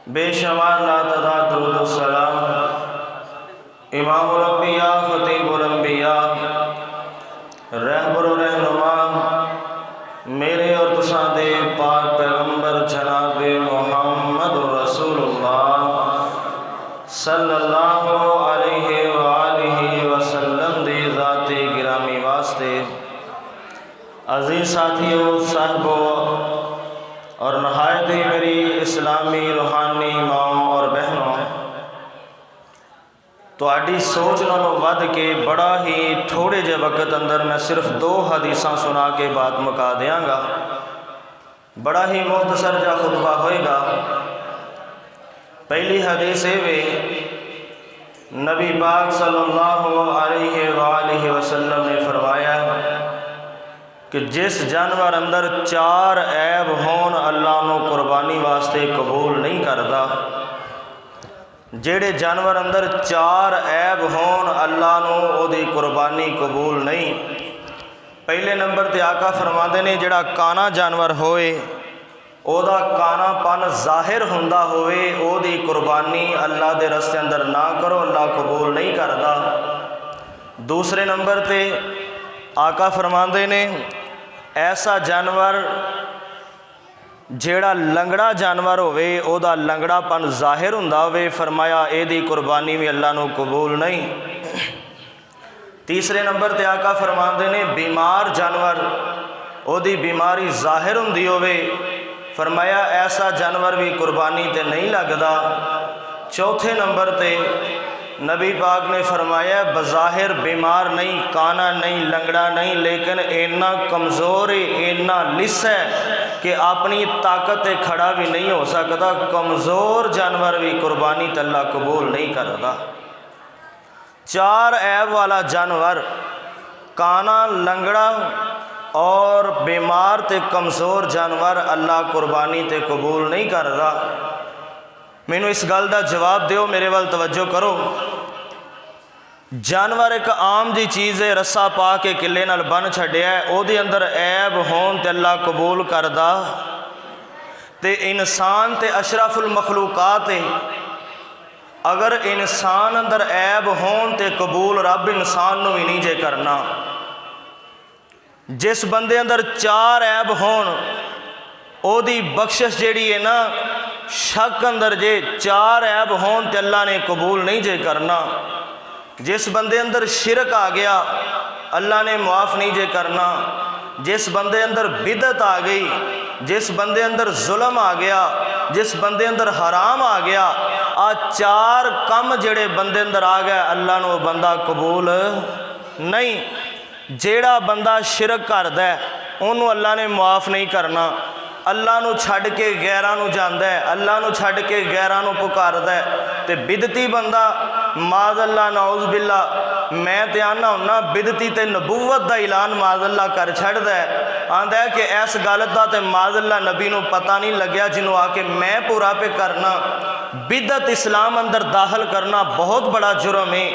बेशुमार लातदा दुरूद व सलाम इमामुल अंबिया खतीबुल अंबिया रहबर रहनुमा मेरे और तुसां दे पाक पैगंबर जनाब मुहम्मद रसूलुल्लाह सल्लल्लाहु अलैहि वालिहि वसल्लम दे ज़ाते गिरामी वास्ते अज़ीज़ साथियों साहबो और नहायत ही मेरी इस्लामी रूहानी माओ और बहनों, तुहाडी सोच नालों वध के बड़ा ही थोड़े जे वक्त अंदर मैं सिर्फ 2 हदीसां सुना के बात मुका देंगा। बड़ा ही मुख्तसर जा खुतबा होएगा। पहली हदीस वे नबी पाक सल्लल्लाहु अलैहि वसल्लम ने फरमाया कि जिस जानवर अंदर 4 ऐब होन अल्लाह नूं कुर्बानी वास्ते कबूल नहीं करता। जेड़े जानवर अंदर 4 ऐब होन अल्लाह नूं ओदी कुर्बानी कबूल नहीं। पहले नंबर ते आका फरमाते ने जेड़ा काना जानवर होए ओदा कानापन जाहिर हुंदा होए ओदी कुर्बानी अल्लाह दे रस्ते अंदर ना करो, अल्लाह कबूल नहीं करता। दूसरे नंबर ते आका फरमाते ने ऐसा जानवर जेड़ा लंगड़ा जानवर होवे ओदा लंगड़ापन जाहिर हुंदा होवे, फरमाया एदी कुर्बानी भी अल्लाह नूं कबूल नहीं। तीसरे नंबर ते आका फरमाते ने बीमार जानवर ओदी बीमारी जाहिर हुंदी होवे, फरमाया ऐसा जानवर भी कुर्बानी ते नहीं लगदा। चौथे नंबर ते नबी पाक ने फरमाया बज़ाहिर बीमार नहीं, काना नहीं, लंगड़ा नहीं, लेकिन इन्ना कमज़ोर है, इन्ना लिस है कि अपनी ताकत से खड़ा भी नहीं हो सकता। कमज़ोर जानवर भी कुर्बानी ते अल्लाह कबूल नहीं करता। 4 ऐब वाला जानवर काना, लंगड़ा और बीमार ते कमज़ोर जानवर अल्लाह कुर्बानी ते कबूल नहीं करता। मैनू इस गल का जवाब दो, मेरे वाल तवज्जो करो। जानवर एक आम जी चीज़ है, रस्सा पा के किले नाल बन छड्या है, ओहदे अंदर ऐब होन ते अल्लाह कबूल करदा। ते इंसान ते अशरफुल मखलूकात है, अगर इंसान अंदर ऐब होन ते कबूल रब इंसान नूं भी नहीं जे करना। जिस बंदे अंदर 4 ऐब होन ओदी बख्शिश जेड़ी है ना, शक अंदर जे 4 ऐब होन ते अल्लाह ने कबूल नहीं जे करना। जिस बंदे अंदर शिरक आ गया अल्लाह ने मुआफ़ नहीं जे करना। जिस बंदे अंदर बिदत आ गई, जिस बंदे अंदर जुल्म आ गया, जिस बंदे अंदर हराम आ गया, आ 4 कम जेड़े बंदे अंदर आ गए अल्लाह ने बंदा कबूल नहीं। जेड़ा बंदा शिरक करदा है उन्होंने अल्लाह ने मुआफ़ नहीं करना। अल्लाह नूं छड्ड के गैरां नूं जांदा है, अल्लाह नूं छड्ड के गैरां नूं पुकारदा है। ते बिदती बंदा माज़अल्लाह नौज़ बिल्ला, मैं ते आना हुन्ना बिदती ते नबूवत दा ऐलान माज़अल्लाह कर छड्डदा है। आंदा है कि इस गल दा ते माज़अल्लाह नबी नूं पता नहीं लग्या जिन्हों आके मैं पूरा पे करना। बिदत इस्लाम अंदर दाखिल करना बहुत बड़ा जुर्म है,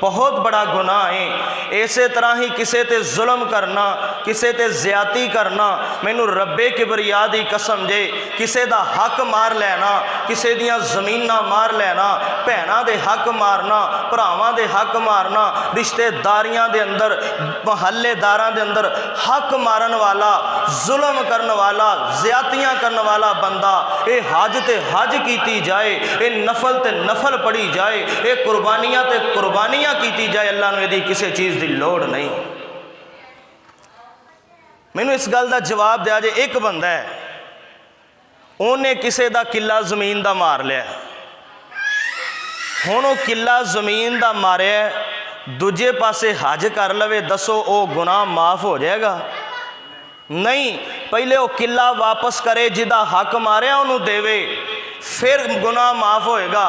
बहुत बड़ा गुनाह है। इस तरह ही किसी ते जुल्म करना, किसी ते ज़्यादती करना, मैनू रब्बे किबरिया दी कसम जे किसी दा हक मार लेना, किसी दियां ज़मीनां मार लेना, भैनां दे हक मारना, भरावां दे हक मारना, रिश्तेदारियां दे अंदर महल्लेदारां दे अंदर हक मारन वाला, जुल्म करन वाला, ज़्यादतियां करन वाला बंदा, ये हज ते हज कीती जाए, ये नफल ते नफल पढ़ी जाए, ये कुर्बानियां ते कुर्बानियां कीती जाए, अल्लाह नूं इहदी किसी चीज़ की लोड़ नहीं। मैनू इस गल का जवाब दिया जे एक बंदा है उन्हें किसी का किला जमीन का मार लिया, हुण वो किला जमीन का मारिया दूजे पासे हज कर लवे, दसो वो गुनाह माफ़ हो जाएगा? नहीं। पहले वो किला वापस करे, जिदा हक मारिया उन्होंने देवे, फिर गुनाह माफ़ होएगा।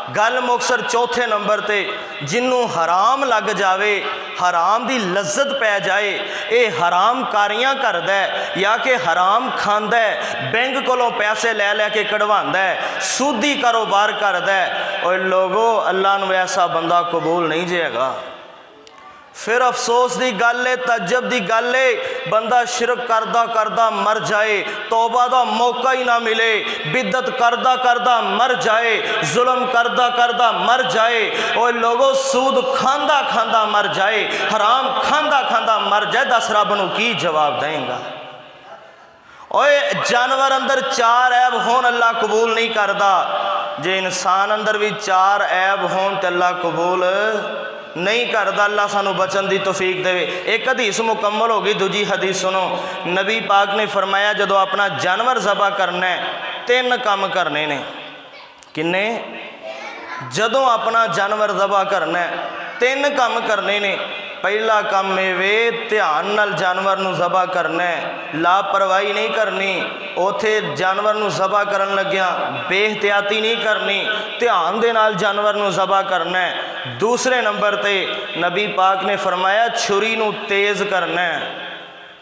गल मुक्सर चौथे नंबर ते जिन्हों हराम लग जावे, हराम दी लज्जत पै जाए, ये हराम कारियां करदा है या कि हराम खांदा है, बैंक कोलों पैसे लै लैके कढ़वांदा है, सूदी कारोबार करदा है, और लोगों अल्लाह नूं ऐसा बंदा कबूल नहीं जाएगा। फिर अफसोस की गल है, तजब की गल है, बंदा शिरक करदा करदा मर जाए, तौबा का मौका ही ना मिले, बिदत करदा करदा मर जाए, जुल्म करदा करदा मर जाए, और लोगों सूद खांदा खांदा मर जाए, हराम खांदा खांदा मर जाए, दस रब नूं की जवाब देंगा? ओए जानवर अंदर चार ऐब होन अल्लाह कबूल नहीं करता, जे इंसान अंदर भी चार ऐब होन तो अल्लाह कबूल नहीं करता। अल्लाह सानू बचन की तौफीक देवे। एक हदीस मुकम्मल होगी, दूजी हदीस सुनो। नबी पाक ने फरमाया जो अपना जानवर ज़बा करना है, तीन काम करने ने। किन्ने? जदों अपना जानवर ज़बा करना है, तीन काम करने ने। पहला काम वे ध्यान नाल जानवर नूं ज़बा करना है, लापरवाही नहीं करनी। उथे जानवर नूं ज़बा करन लग्या बेहतियाती नहीं करनी, ध्यान दे नाल जानवर नूं ज़बा करना है। दूसरे नंबर ते नबी पाक ने फरमाया छुरी नूं तेज़ करना है,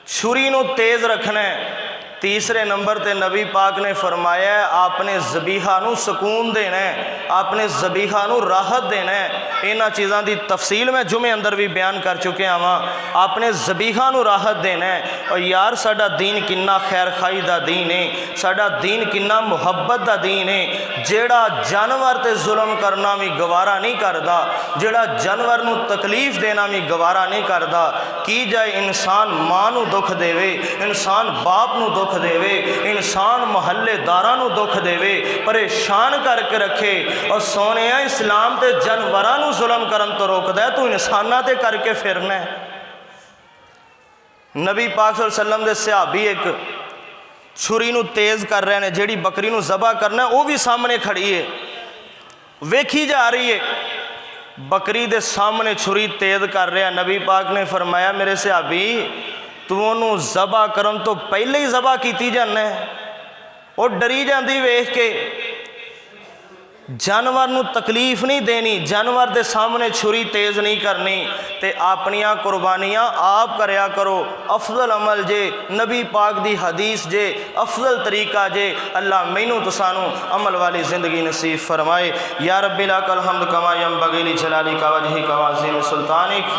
छुरी नूं तेज़ रखना है। तीसरे नंबर ते नबी पाक ने फरमाया आपने ज़बीहा नूं सुकून देना है, आपने ज़बीहा नूं राहत देना है। इन्हां चीज़ों की तफसील मैं जुमे अंदर भी बयान कर चुके हाँ। आपने ज़बीहा नूं राहत देना है। और यार साडा दीन किन्ना खैर खाई दा दीन है, साडा दीन किन्ना मुहब्बत दा दीन है। जेड़ा जानवर ते जुल्म करना भी गवारा नहीं करता, जेड़ा जानवर नूं तकलीफ़ देना भी गवारा नहीं करता। की जाए इंसान मां नूं दुख देवे, इंसान बाप नूं दुख देवे, इंसान महल्लेदारां नूं दुख देवे, परेशान करके रखे। और सोने इस्लाम ते जानवरां नूं जुल्म करन तो रोकदा है, तू इंसानां ते करके फिरना है। नबी पाक सल्लल्लाहु अलैहि वसल्लम दे सहाबी एक छुरी नूं तेज़ कर रहे हैं, जिहड़ी बकरी नूं ज़बा करना है वो भी सामने खड़ी है, वेखी जा रही है। बकरी दे सामने छुरी तेज़ कर रहा। नबी पाक ने फरमाया मेरे सहाबी तू उन्होंने ज़बा करन तो पहले ही ज़बा की जाना है। वो डरी जाती वेख के। जानवर नूं तकलीफ नहीं देनी, जानवर के सामने छुरी तेज़ नहीं करनी, ते अपनियां कुर्बानियां आप करया करो। अफजल अमल जे, नबी पाक दी हदीस जे, अफजल तरीका जे। अल्लाह मैनू तो सानू अमल वाली ज़िंदगी नसीब फरमाए। या रब्बिल अकल हम्द कमा यंबगी ली जलालिका वजहिका व अज़ीम सुल्तानिक।